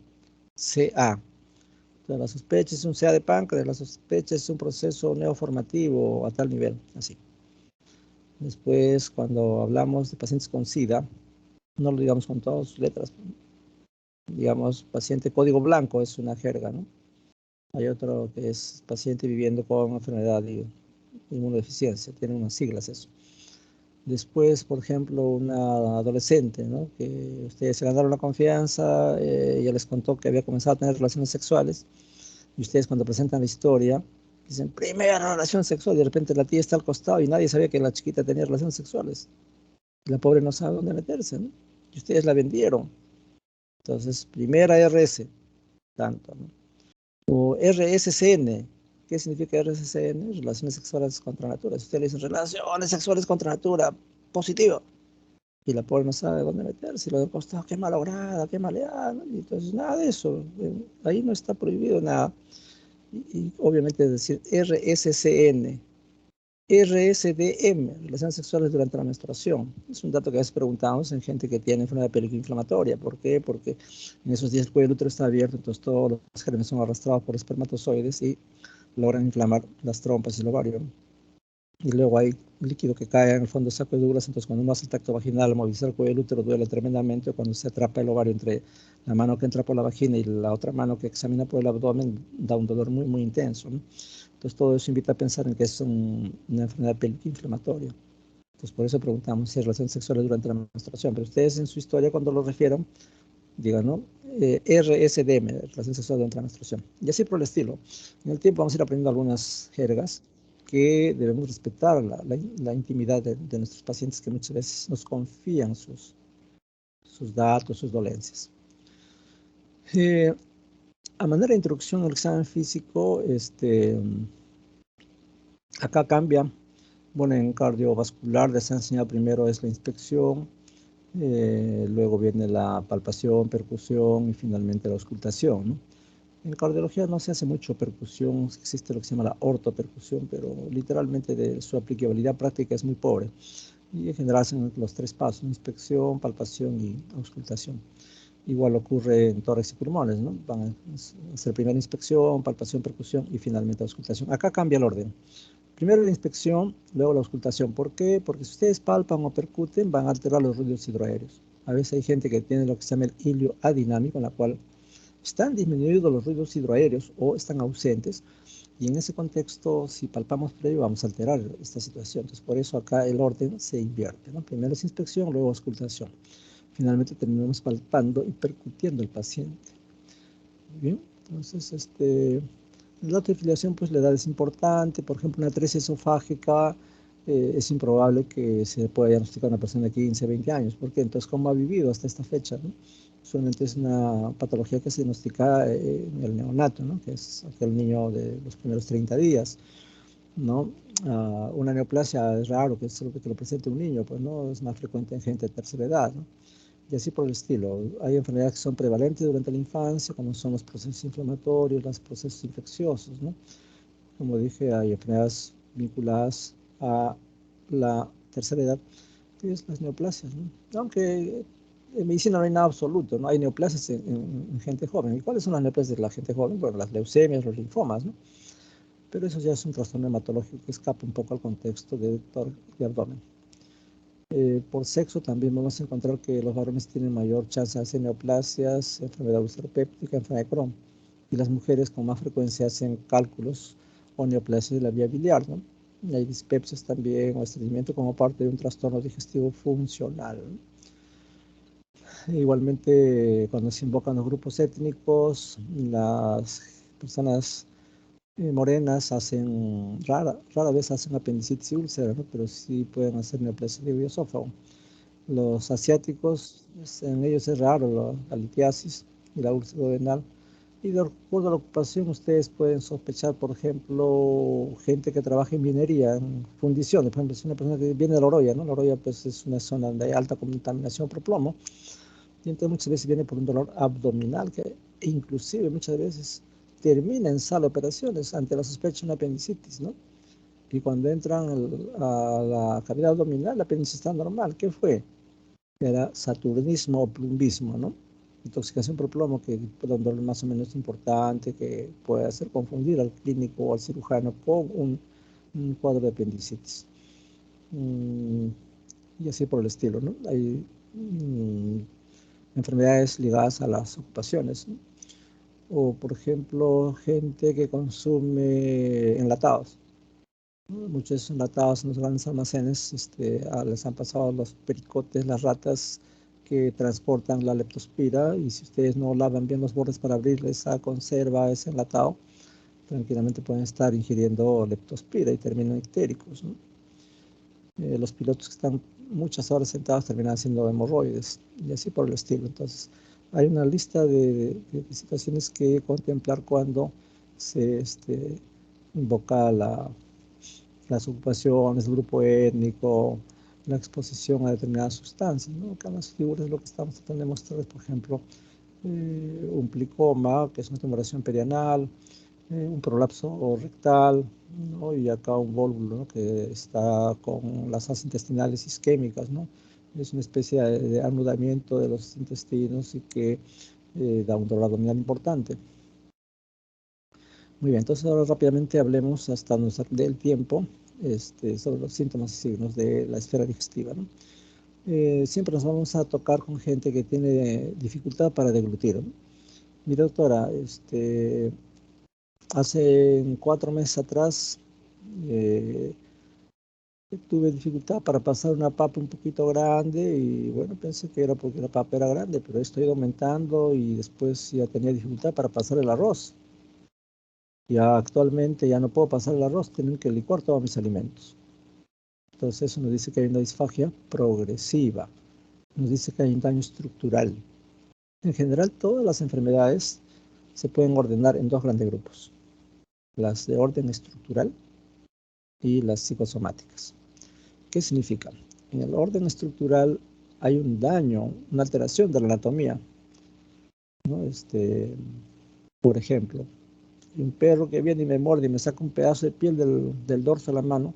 Entonces, la sospecha es un CA de páncreas, la sospecha es un proceso neoformativo a tal nivel, así. Después, cuando hablamos de pacientes con SIDA, no lo digamos con todas sus letras. Digamos, paciente código blanco es una jerga, ¿no? Hay otro que es paciente viviendo con enfermedad de inmunodeficiencia, tiene unas siglas eso. Después, por ejemplo, una adolescente, ¿no?, que ustedes se ganaron la confianza, ella les contó que había comenzado a tener relaciones sexuales, y ustedes cuando presentan la historia, dicen, primera relación sexual, y de repente la tía está al costado y nadie sabía que la chiquita tenía relaciones sexuales. Y la pobre no sabe dónde meterse, ¿no? Y ustedes la vendieron. Entonces, primera RS, tanto, ¿no? O RSCN. ¿Qué significa RSCN? Relaciones sexuales contra natura. Si ustedes le dicen relaciones sexuales contra natura, positivo. y la pobre no sabe dónde meterse, y lo del costado, qué malograda, qué maleada, ¿no? Y entonces nada de eso, ahí no está prohibido nada. Y obviamente es decir, RSCN, RSDM, relaciones sexuales durante la menstruación. Es un dato que a veces preguntamos en gente que tiene enfermedad inflamatoria. ¿Por qué? Porque en esos días el cuello del útero está abierto, entonces todos los gérmenes son arrastrados por espermatozoides y logran inflamar las trompas y el ovario. Y luego hay líquido que cae en el fondo del saco de Douglas, entonces cuando uno hace el tacto vaginal, al movilizar el cuello del útero duele tremendamente, cuando se atrapa el ovario entre la mano que entra por la vagina y la otra mano que examina por el abdomen, da un dolor muy, muy intenso, ¿no? Entonces todo eso invita a pensar en que es una enfermedad pélvica inflamatoria. Entonces por eso preguntamos si hay relaciones sexuales durante la menstruación, pero ustedes en su historia cuando lo refieran, digan, ¿no? RSDM, relación sexual durante la menstruación. Y así por el estilo. En el tiempo vamos a ir aprendiendo algunas jergas que debemos respetar la intimidad de nuestros pacientes que muchas veces nos confían sus datos, sus dolencias. A manera de introducción al examen físico, acá cambia. Bueno, en cardiovascular les he enseñado primero es la inspección, luego viene la palpación, percusión y finalmente la auscultación, ¿no? En cardiología no se hace mucho percusión, existe lo que se llama la ortopercusión, pero literalmente de su aplicabilidad práctica es muy pobre. Y en general hacen los tres pasos, inspección, palpación y auscultación. Igual ocurre en tórax y pulmones, ¿no? Van a hacer primero inspección, palpación, percusión y finalmente auscultación. Acá cambia el orden. Primero la inspección, luego la auscultación. ¿Por qué? Porque si ustedes palpan o percuten, van a alterar los ruidos hidroaéreos. A veces hay gente que tiene lo que se llama el hilio adinámico, en la cual están disminuidos los ruidos hidroaéreos o están ausentes. Y en ese contexto, si palpamos previo, vamos a alterar esta situación. Entonces, por eso acá el orden se invierte, ¿no? Primero es inspección, luego auscultación. Finalmente terminamos palpando y percutiendo al paciente. Bien, entonces, el dato de filiación, pues la edad es importante. Por ejemplo, una atresia esofágica es improbable que se pueda diagnosticar una persona de 15, 20 años. ¿Por qué? Entonces, ¿cómo ha vivido hasta esta fecha, ¿no? Usualmente es una patología que se diagnostica en el neonato, ¿no? Que es aquel niño de los primeros 30 días, ¿no? Una neoplasia es raro que lo presente un niño, pues no es más frecuente en gente de tercera edad, ¿no? Y así por el estilo. Hay enfermedades que son prevalentes durante la infancia, como son los procesos inflamatorios, los procesos infecciosos, ¿no? Como dije, hay enfermedades vinculadas a la tercera edad, que es las neoplasias, ¿no? Aunque en medicina no hay nada absoluto, ¿no? Hay neoplasias en gente joven. ¿Y cuáles son las neoplasias de la gente joven? Bueno, las leucemias, los linfomas, ¿no? Pero eso ya es un trastorno hematológico que escapa un poco al contexto de abdomen. Por sexo también vamos a encontrar que los varones tienen mayor chance de hacer neoplasias, enfermedad ulceropéptica, enfermedad de Crohn, y las mujeres con más frecuencia hacen cálculos o neoplasias de la vía biliar, ¿no? Y hay dispepsias también o estreñimiento como parte de un trastorno digestivo funcional. Igualmente, cuando se invocan los grupos étnicos, las personas morenas rara vez hacen apendicitis y úlcera, ¿no? Pero sí pueden hacer neoplasia de esófago. Los asiáticos, en ellos es raro la litiasis y la úlcera duodenal. Y de acuerdo a la ocupación, ustedes pueden sospechar, por ejemplo, gente que trabaja en minería, en fundiciones. Por ejemplo, si una persona que viene de Loroya, ¿no? Loroya pues, es una zona donde hay alta contaminación por plomo. Y entonces muchas veces viene por un dolor abdominal que inclusive muchas veces termina en sala de operaciones ante la sospecha de una apendicitis, ¿no? Y cuando entran a la cavidad abdominal, la apéndice está normal. ¿Qué fue? Era saturnismo o plumbismo, ¿no? Intoxicación por plomo, que puede un dolor más o menos importante, que puede hacer confundir al clínico o al cirujano con un cuadro de apendicitis. Y así por el estilo, ¿no? Hay enfermedades ligadas a las ocupaciones, ¿no? O, por ejemplo, gente que consume enlatados. Muchos enlatados en los grandes almacenes les han pasado los pericotes, las ratas que transportan la leptospira, y si ustedes no lavan bien los bordes para abrir esa conserva, ese enlatado, tranquilamente pueden estar ingiriendo leptospira y terminan ictéricos, ¿no? Los pilotos que están muchas horas sentados terminan haciendo hemorroides y así por el estilo. Entonces, hay una lista de situaciones que contemplar cuando se invoca las ocupaciones, el grupo étnico, la exposición a determinadas sustancias, ¿no? Acá en las figuras lo que estamos tratando de mostrar es, por ejemplo, un plicoma, que es una tumoración perianal, un prolapso rectal, ¿no? Y acá un vólvulo, ¿no? Que está con las asas intestinales isquémicas, ¿no? Es una especie de anudamiento de los intestinos y que da un dolor abdominal importante. Muy bien, entonces ahora rápidamente hablemos hasta nos dé el tiempo sobre los síntomas y signos de la esfera digestiva, ¿no? Siempre nos vamos a tocar con gente que tiene dificultad para deglutir, ¿no? Mira, doctora, hace 4 meses atrás tuve dificultad para pasar una papa un poquito grande y bueno, pensé que era porque la papa era grande, pero esto ha ido aumentando y después ya tenía dificultad para pasar el arroz. Ya actualmente ya no puedo pasar el arroz, tengo que licuar todos mis alimentos. Entonces eso nos dice que hay una disfagia progresiva, nos dice que hay un daño estructural. En general, todas las enfermedades se pueden ordenar en 2 grandes grupos, las de orden estructural y las psicosomáticas. ¿Qué significa? En el orden estructural hay un daño, una alteración de la anatomía, ¿no? Por ejemplo, un perro que viene y me muerde y me saca un pedazo de piel del dorso de la mano,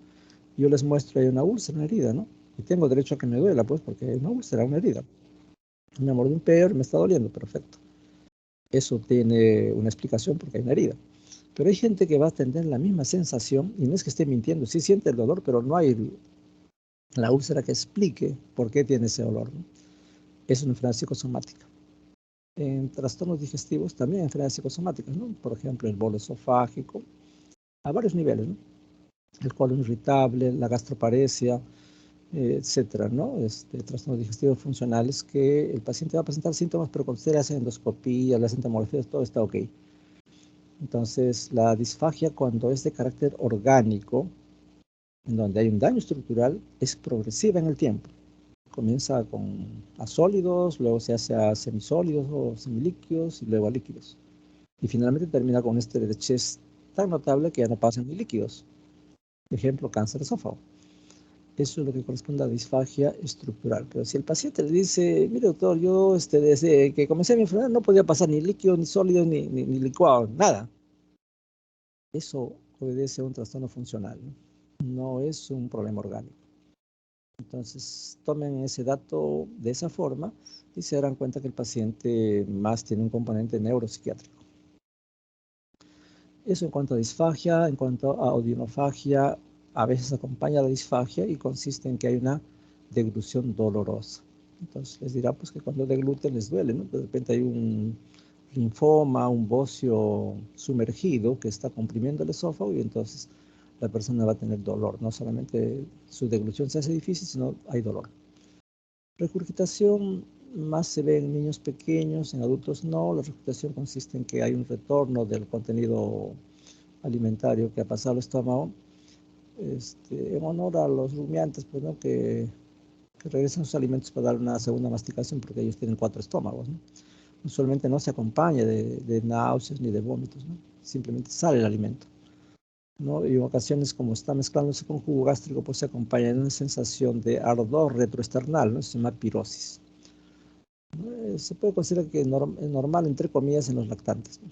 yo les muestro ahí una úlcera, una herida, ¿no? Y tengo derecho a que me duela, pues, porque hay una úlcera, una herida. Me mordió un perro y me está doliendo, perfecto. Eso tiene una explicación porque hay una herida. Pero hay gente que va a tener la misma sensación, y no es que esté mintiendo, sí siente el dolor, pero no hay la úlcera que explique por qué tiene ese dolor, ¿no? Es una enfermedad psicosomática. En trastornos digestivos también hay enfermedades psicosomáticas, ¿no? Por ejemplo, el bolo esofágico, a varios niveles, ¿no? El colon irritable, la gastroparesia, etcétera, ¿no? Trastornos digestivos funcionales que el paciente va a presentar síntomas, pero cuando usted le hace endoscopía, le hacen tomografías, todo está ok. Entonces, la disfagia, cuando es de carácter orgánico, en donde hay un daño estructural, es progresiva en el tiempo. Comienza a sólidos, luego se hace a semisólidos o semilíquidos y luego a líquidos. Y finalmente termina con este estrechez tan notable que ya no pasan ni líquidos. Ejemplo, cáncer de esófago. Eso es lo que corresponde a disfagia estructural. Pero si el paciente le dice, mire doctor, yo desde que comencé mi enfermedad no podía pasar ni líquido, ni sólido, ni licuado, nada. Eso obedece a un trastorno funcional, ¿no? No es un problema orgánico. Entonces, tomen ese dato de esa forma y se darán cuenta que el paciente más tiene un componente neuropsiquiátrico. Eso en cuanto a disfagia. En cuanto a odinofagia, a veces acompaña la disfagia y consiste en que hay una deglución dolorosa. Entonces les dirá pues que cuando degluten les duele, ¿no? De repente hay un linfoma, un bocio sumergido que está comprimiendo el esófago y entonces la persona va a tener dolor. No solamente su deglución se hace difícil, sino hay dolor. Regurgitación más se ve en niños pequeños, en adultos no. La regurgitación consiste en que hay un retorno del contenido alimentario que ha pasado al estómago, en honor a los rumiantes, pues, ¿no? que regresan sus alimentos para dar una segunda masticación, porque ellos tienen 4 estómagos, ¿no? Usualmente no se acompaña de náuseas ni de vómitos, ¿no? Simplemente sale el alimento, ¿no? Y en ocasiones, como está mezclándose con jugo gástrico, pues se acompaña de una sensación de ardor retroesternal, ¿no? Se llama pirosis. Se puede considerar que es normal, entre comillas, en los lactantes, ¿no?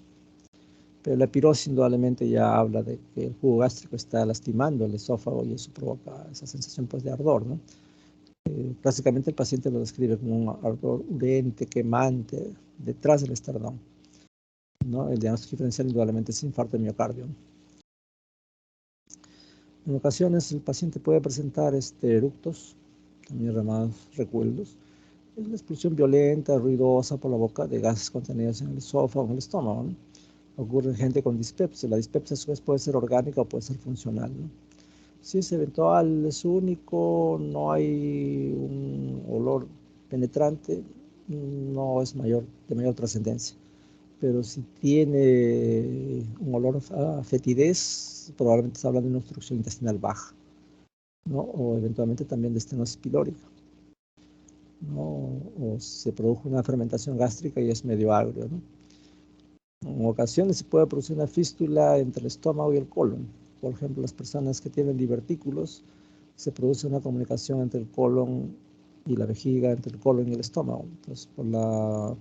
Pero la pirosis indudablemente ya habla de que el jugo gástrico está lastimando el esófago y eso provoca esa sensación pues, de ardor, ¿no? Básicamente el paciente lo describe como un ardor urente, quemante, detrás del esternón, ¿no? El diagnóstico diferencial indudablemente es infarto de miocardio. En ocasiones el paciente puede presentar eructos, también llamados recuerdos. Es una expulsión violenta, ruidosa por la boca de gases contenidos en el esófago, en el estómago, ¿no? Ocurre en gente con dispepsia. La dispepsia a su vez puede ser orgánica o puede ser funcional, ¿no? Si es eventual, es único, no hay un olor penetrante, no es de mayor trascendencia. Pero si tiene un olor a fetidez, probablemente se habla de una obstrucción intestinal baja, ¿no? O eventualmente también de estenosis pilórica, ¿no? O se produjo una fermentación gástrica y es medio agrio, ¿no? En ocasiones se puede producir una fístula entre el estómago y el colon. Por ejemplo, las personas que tienen divertículos se produce una comunicación entre el colon y la vejiga, entre el colon y el estómago. Entonces, por la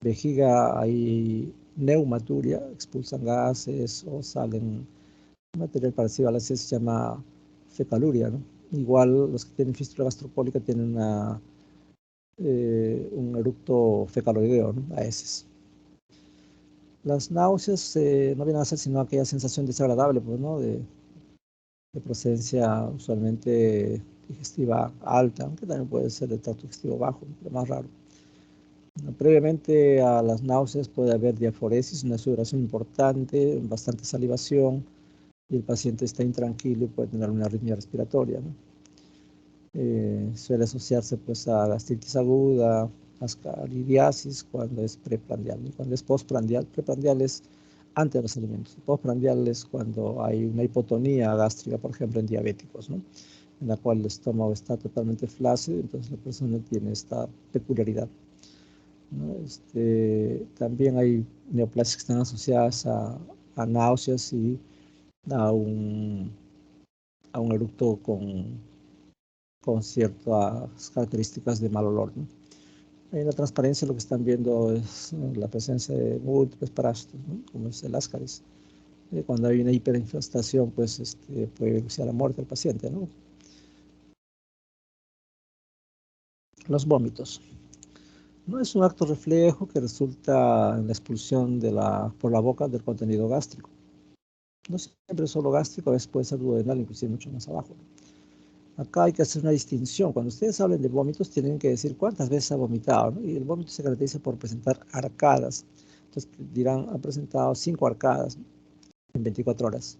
vejiga hay neumaturia, expulsan gases o salen material parecido a la heces, se llama fecaluria, ¿no? Igual los que tienen fístula gastropólica tienen un eructo fecaloideo, ¿no? A heces. Las náuseas no vienen a ser sino aquella sensación desagradable, pues, ¿no? De procedencia usualmente digestiva alta, aunque también puede ser de tracto digestivo bajo, pero más raro. Previamente a las náuseas puede haber diaforesis, una sudoración importante, bastante salivación, y el paciente está intranquilo y puede tener una arritmia respiratoria, ¿no? Suele asociarse pues a gastritis aguda, ascaridiasis cuando es preprandial, y cuando es postprandial. Preprandial es antes de los alimentos. Postprandial es cuando hay una hipotonía gástrica, por ejemplo, en diabéticos, ¿no? En la cual el estómago está totalmente flácido, entonces la persona tiene esta peculiaridad, ¿no? También hay neoplasias que están asociadas a náuseas y a un eructo con ciertas características de mal olor, ¿no? En la transparencia lo que están viendo es la presencia de múltiples parásitos, ¿no? Como es el ascaris. Cuando hay una hiperinfestación, pues puede inducir a la muerte del paciente, ¿no? Los vómitos. No es un acto reflejo que resulta en la expulsión por la boca del contenido gástrico. No siempre es solo gástrico, a veces puede ser duodenal, inclusive mucho más abajo. Acá hay que hacer una distinción. Cuando ustedes hablen de vómitos, tienen que decir cuántas veces ha vomitado, ¿no? Y el vómito se caracteriza por presentar arcadas. Entonces dirán, ha presentado 5 arcadas en 24 horas.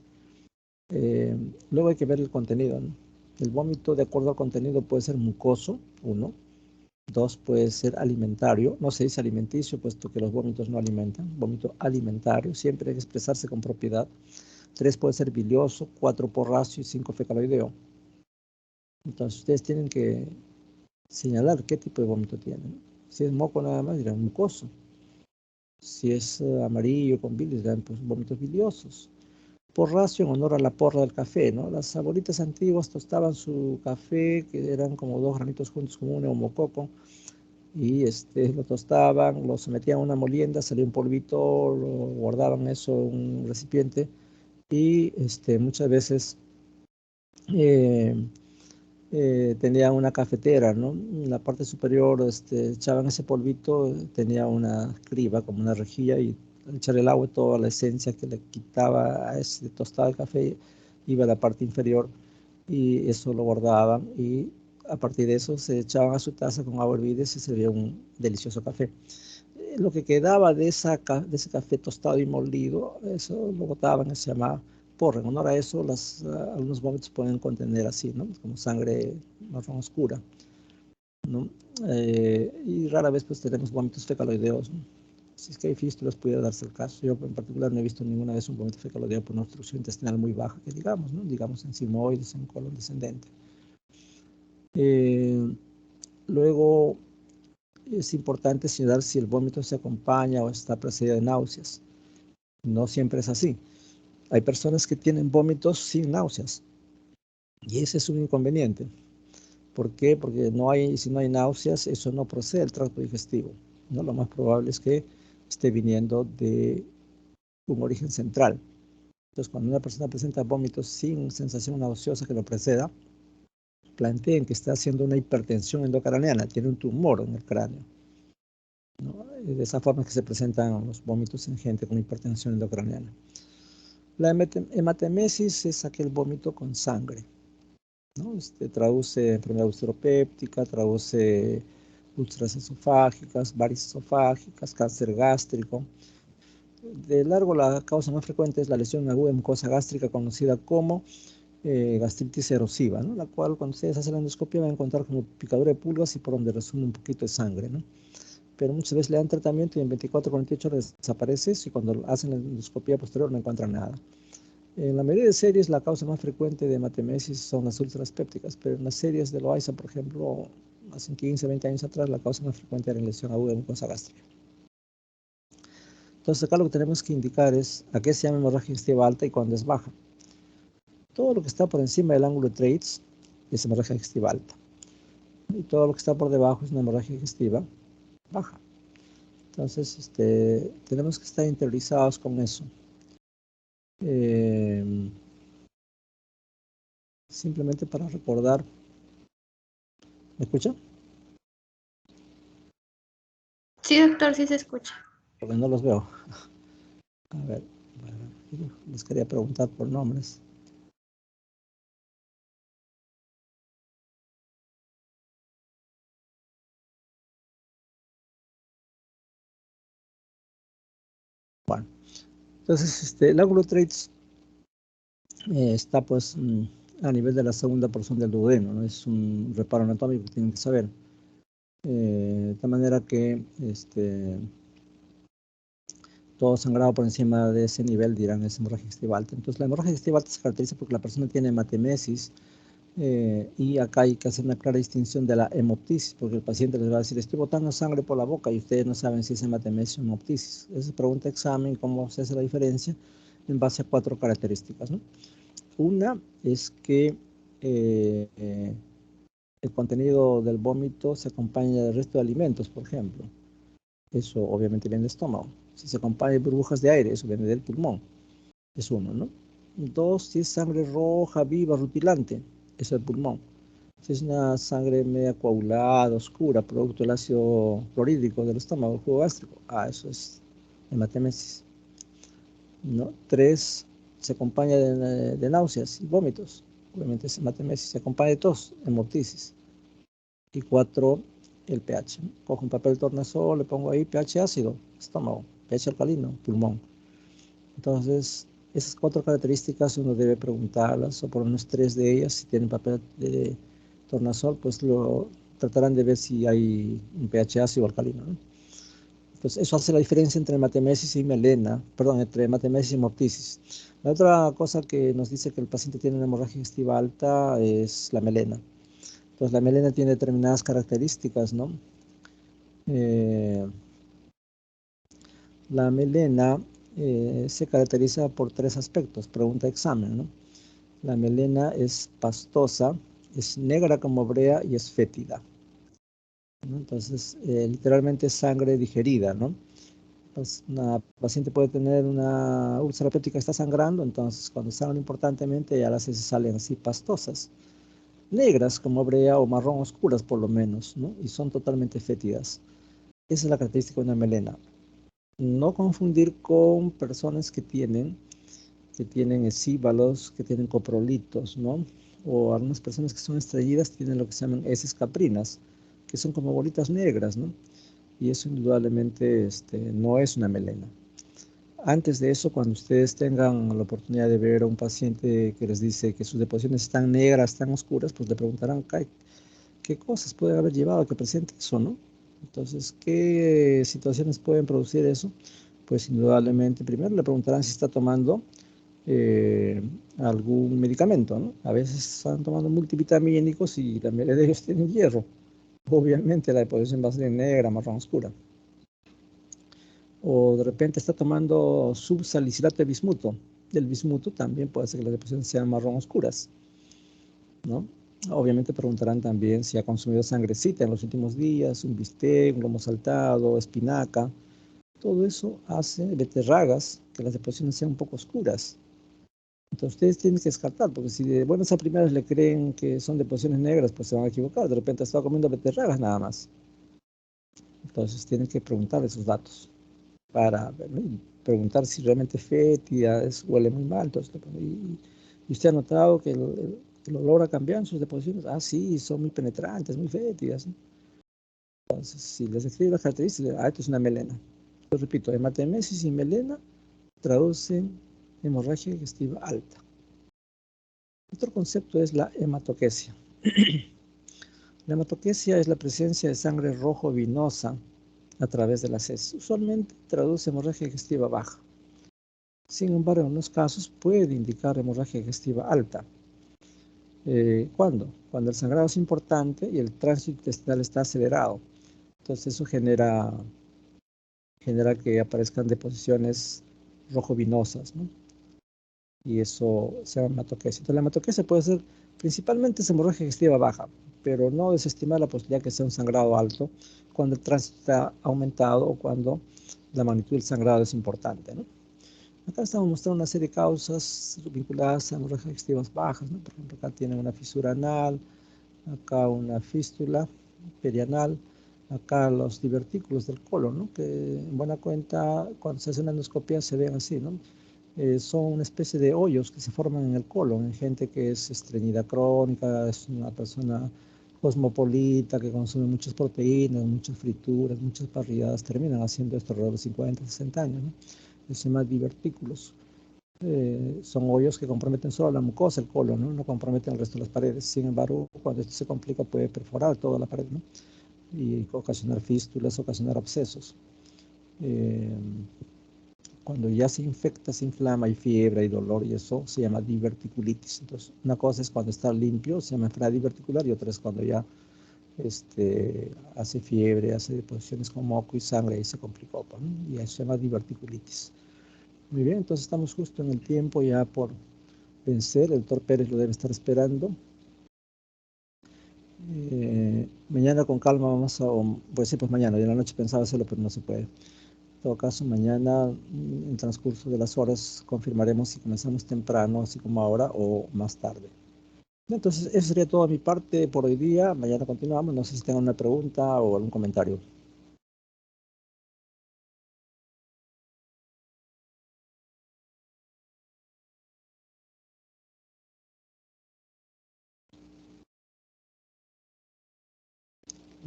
Luego hay que ver el contenido, ¿no? El vómito, de acuerdo al contenido, puede ser mucoso, 1. 2, puede ser alimentario. No se dice alimenticio, puesto que los vómitos no alimentan. Vómito alimentario, siempre hay que expresarse con propiedad. 3, puede ser bilioso. 4, porracio. Y 5, fecaloideo. Entonces ustedes tienen que señalar qué tipo de vómito tienen. Si es moco nada más, dirán mucoso. Si es amarillo con bilis, dirán pues vómitos biliosos. Porracio en honor a la porra del café, ¿no? Las abuelitas antiguas tostaban su café, que eran como 2 granitos juntos como un neumococo, y lo tostaban, lo sometían a una molienda, salía un polvito, lo guardaban eso en un recipiente, y muchas veces tenía una cafetera, ¿no? En la parte superior echaban ese polvito, tenía una criba como una rejilla, y al echar el agua, toda la esencia que le quitaba a ese tostado de café iba a la parte inferior, y eso lo guardaban, y a partir de eso se echaban a su taza con agua hervida y se servía un delicioso café. Lo que quedaba de ese café tostado y molido, eso lo botaban, se llamaba porra. En honor a eso, algunos vómitos pueden contener así, ¿no? Como sangre marrón oscura, ¿no? Y rara vez pues tenemos vómitos fecaloideos, ¿no? Si es que hay fístulas, pudiera darse el caso. Yo en particular no he visto ninguna vez un vómito fecaloideo por una obstrucción intestinal muy baja, que digamos, ¿no? Digamos en sigmoides, en colon descendente. Luego es importante señalar si el vómito se acompaña o está precedido de náuseas. No siempre es así. Hay personas que tienen vómitos sin náuseas, y ese es un inconveniente. ¿Por qué? Porque si no hay náuseas, eso no procede del tracto digestivo, ¿no? Lo más probable es que esté viniendo de un origen central. Entonces, cuando una persona presenta vómitos sin sensación nauseosa que lo preceda, planteen que está haciendo una hipertensión endocraneana, tiene un tumor en el cráneo, ¿no? De esa forma es que se presentan los vómitos en gente con hipertensión endocraneana. La hematemesis es aquel vómito con sangre, ¿no? Traduce enfermedad usteropéptica, traduce úlceras esofágicas, varices esofágicas, cáncer gástrico. De largo, la causa más frecuente es la lesión aguda de mucosa gástrica conocida como gastritis erosiva, ¿no? La cual, cuando ustedes hacen la endoscopia, van a encontrar como picadura de pulgas y por donde resume un poquito de sangre, ¿no? Pero muchas veces le dan tratamiento y en 24 48 horas desaparece, y cuando hacen la endoscopia posterior no encuentran nada. En la mayoría de series, la causa más frecuente de hematemesis son las úlceras pépticas, pero en las series de Loaiza, por ejemplo, hace 15, 20 años atrás, la causa más frecuente era la lesión aguda de mucosa gástrica. Entonces, acá lo que tenemos que indicar es a qué se llama hemorragia digestiva alta y cuándo es baja. Todo lo que está por encima del ángulo de Treitz es hemorragia digestiva alta. Y todo lo que está por debajo es una hemorragia digestiva baja. Entonces, tenemos que estar interiorizados con eso. Simplemente para recordar. ¿Me escucha? Sí, doctor, sí se escucha. Porque no los veo. A ver, les quería preguntar por nombres. Bueno, entonces el ángulo traits está pues a nivel de la segunda porción del duodeno, ¿no? Es un reparo anatómico que tienen que saber. De tal manera que todo sangrado por encima de ese nivel dirán es hemorragia digestiva alta. Entonces la hemorragia digestiva alta se caracteriza porque la persona tiene hematemesis y acá hay que hacer una clara distinción de la hemoptisis, porque el paciente les va a decir, estoy botando sangre por la boca y ustedes no saben si es hematemesis o hemoptisis. Esa es pregunta de examen, cómo se hace la diferencia en base a 4 características, ¿no? Una es que el contenido del vómito se acompaña del resto de alimentos, por ejemplo. Eso obviamente viene del estómago. Si se acompaña de burbujas de aire, eso viene del pulmón. Es uno, ¿no? Dos, si es sangre roja, viva, rutilante, eso es el pulmón. Si es una sangre media coagulada, oscura, producto del ácido clorhídrico del estómago, el jugo gástrico, eso es hematemesis, ¿no? Tres, se acompaña de náuseas y vómitos, obviamente es hematemesis. Se acompaña de tos, hemoptisis. Y cuatro, el pH. Cojo un papel tornasol, le pongo ahí pH ácido, estómago, pH alcalino, pulmón. Entonces, esas 4 características uno debe preguntarlas, o por lo menos 3 de ellas. Si tienen papel de tornasol, pues lo tratarán de ver si hay un pH ácido o alcalino, ¿no? Entonces, eso hace la diferencia entre hematemesis y melena, perdón, entre hematemesis y hemoptisis. La otra cosa que nos dice que el paciente tiene una hemorragia digestiva alta es la melena. Entonces, la melena tiene determinadas características, ¿no? La melena se caracteriza por 3 aspectos, pregunta de examen, ¿no? La melena es pastosa, es negra como brea y es fétida, ¿no? Entonces, literalmente es sangre digerida, ¿no? Pues una paciente puede tener una úlcera péptica que está sangrando, entonces cuando sangran importantemente ya las heces salen así pastosas, negras como brea o marrón oscuras por lo menos, ¿no? Y son totalmente fétidas. Esa es la característica de una melena. No confundir con personas que tienen esíbalos, que tienen coprolitos, ¿no? O algunas personas que son estreñidas tienen lo que se llaman heces caprinas, que son como bolitas negras, ¿no? Y eso indudablemente no es una melena. Antes de eso, cuando ustedes tengan la oportunidad de ver a un paciente que les dice que sus deposiciones están negras, están oscuras, pues le preguntarán qué cosas pueden haber llevado a que presente eso, ¿no? Entonces, ¿qué situaciones pueden producir eso? Pues indudablemente, primero le preguntarán si está tomando algún medicamento, ¿no? A veces están tomando multivitamínicos y la mayoría de ellos tienen hierro. Obviamente la deposición va a ser negra, marrón oscura. O de repente está tomando subsalicilato de bismuto. Del bismuto también puede ser que las deposiciones sean marrón oscuras, ¿no? Obviamente preguntarán también si ha consumido sangrecita en los últimos días, un bistec, un lomo saltado, espinaca. Todo eso hace beterragas que las deposiciones sean un poco oscuras. Entonces ustedes tienen que descartar, porque si de buenas a primeras le creen que son deposiciones negras, pues se van a equivocar. De repente ha estado comiendo beterragas nada más. Entonces tienen que preguntar esos datos para preguntar si realmente es fétida, huele muy mal. Entonces, y usted ha notado que lo logra cambiar en sus deposiciones. Sí, son muy penetrantes, muy fétidas, ¿no? Entonces, si les escribe las características, esto es una melena. Yo repito, hematemesis y melena traducen hemorragia digestiva alta. Otro concepto es la hematoquesia. La hematoquesia es la presencia de sangre rojo vinosa a través de las heces. Usualmente traduce hemorragia digestiva baja. Sin embargo, en unos casos puede indicar hemorragia digestiva alta. ¿Cuándo? Cuando el sangrado es importante y el tránsito intestinal está acelerado. Entonces eso genera que aparezcan deposiciones rojo vinosas, ¿no? Y eso se llama hematoquesia. Entonces la hematoquesia puede ser Principalmente es hemorragia digestiva baja, pero no desestimar la posibilidad que sea un sangrado alto cuando el tránsito está aumentado o cuando la magnitud del sangrado es importante, ¿no? Acá estamos mostrando una serie de causas vinculadas a hemorragias digestivas bajas, ¿no? Por ejemplo, acá tienen una fisura anal, acá una fístula perianal, acá los divertículos del colon, ¿no? Que en buena cuenta cuando se hace una endoscopia se ven así, ¿no? Son una especie de hoyos que se forman en el colon, en gente que es estreñida crónica, es una persona cosmopolita que consume muchas proteínas, muchas frituras, muchas parrilladas, terminan haciendo esto alrededor de 50, 60 años, ¿no? Se llama divertículos. Son hoyos que comprometen solo la mucosa, el colon, ¿no? No comprometen el resto de las paredes. Sin embargo, cuando esto se complica puede perforar toda la pared, ¿no? Y ocasionar fístulas, ocasionar abscesos. Cuando ya se infecta, se inflama, hay fiebre, hay dolor y eso se llama diverticulitis. Entonces, una cosa es cuando está limpio, se llama enfermedad diverticular, y otra es cuando ya hace fiebre, hace deposiciones con moco y sangre y se complicó, ¿no? Y eso se llama diverticulitis. Muy bien, entonces estamos justo en el tiempo ya por vencer. El doctor Pérez lo debe estar esperando. Mañana con calma vamos a, pues sí, pues mañana, y en la noche pensaba hacerlo, pero no se puede. En todo caso, mañana, en el transcurso de las horas, confirmaremos si comenzamos temprano, así como ahora, o más tarde. Entonces, eso sería todo de mi parte por hoy día. Mañana continuamos. No sé si tengan una pregunta o algún comentario.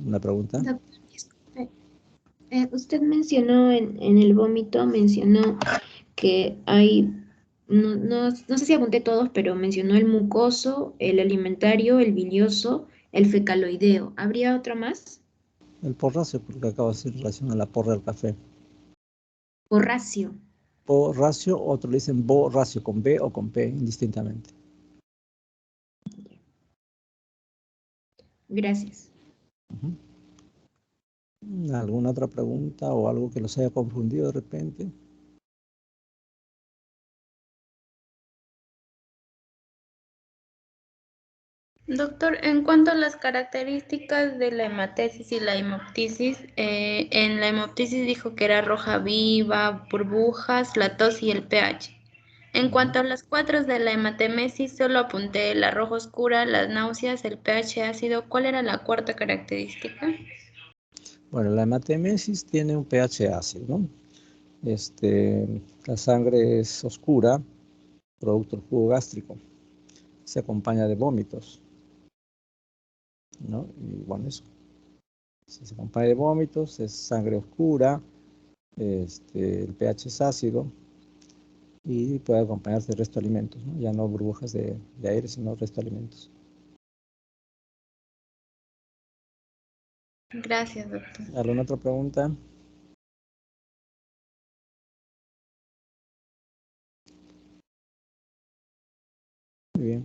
¿Una pregunta? Doctor, disculpe. Usted mencionó en el vómito, mencionó que hay, no sé si apunté todos, pero mencionó el mucoso, el alimentario, el bilioso, el fecaloideo. ¿Habría otro más? El porracio, porque acabo de decir relación a la porra del café. Porracio. Porracio, otro le dicen borracio, con B o con P, indistintamente. Gracias. ¿Alguna otra pregunta o algo que los haya confundido de repente? Doctor, en cuanto a las características de la hematesis y la hemoptisis, en la hemoptisis dijo que era roja viva, burbujas, la tos y el pH. En cuanto a las 4 de la hematemesis, solo apunté la roja oscura, las náuseas, el pH ácido. ¿Cuál era la cuarta característica? Bueno, la hematemesis tiene un pH ácido, ¿no? La sangre es oscura, producto del jugo gástrico. Se acompaña de vómitos, ¿no? Y bueno, eso. Si se acompaña de vómitos, es sangre oscura, el pH es ácido y puede acompañarse de resto de alimentos, ¿no? Ya no burbujas de aire, sino resto de alimentos. Gracias, doctor. ¿Alguna otra pregunta? Muy bien.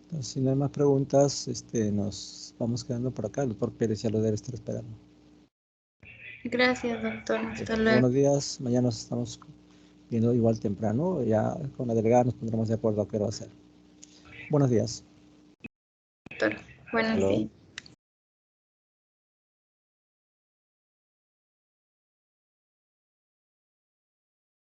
Entonces, si no hay más preguntas, nos vamos quedando por acá. El doctor Pérez ya lo debe estar esperando. Gracias, doctor. Hasta luego. Buenos días. Mañana nos estamos viendo igual temprano. Ya con la delegada nos pondremos de acuerdo a qué hora va a ser. Buenos días. Doctor. Buenos Hasta luego. días.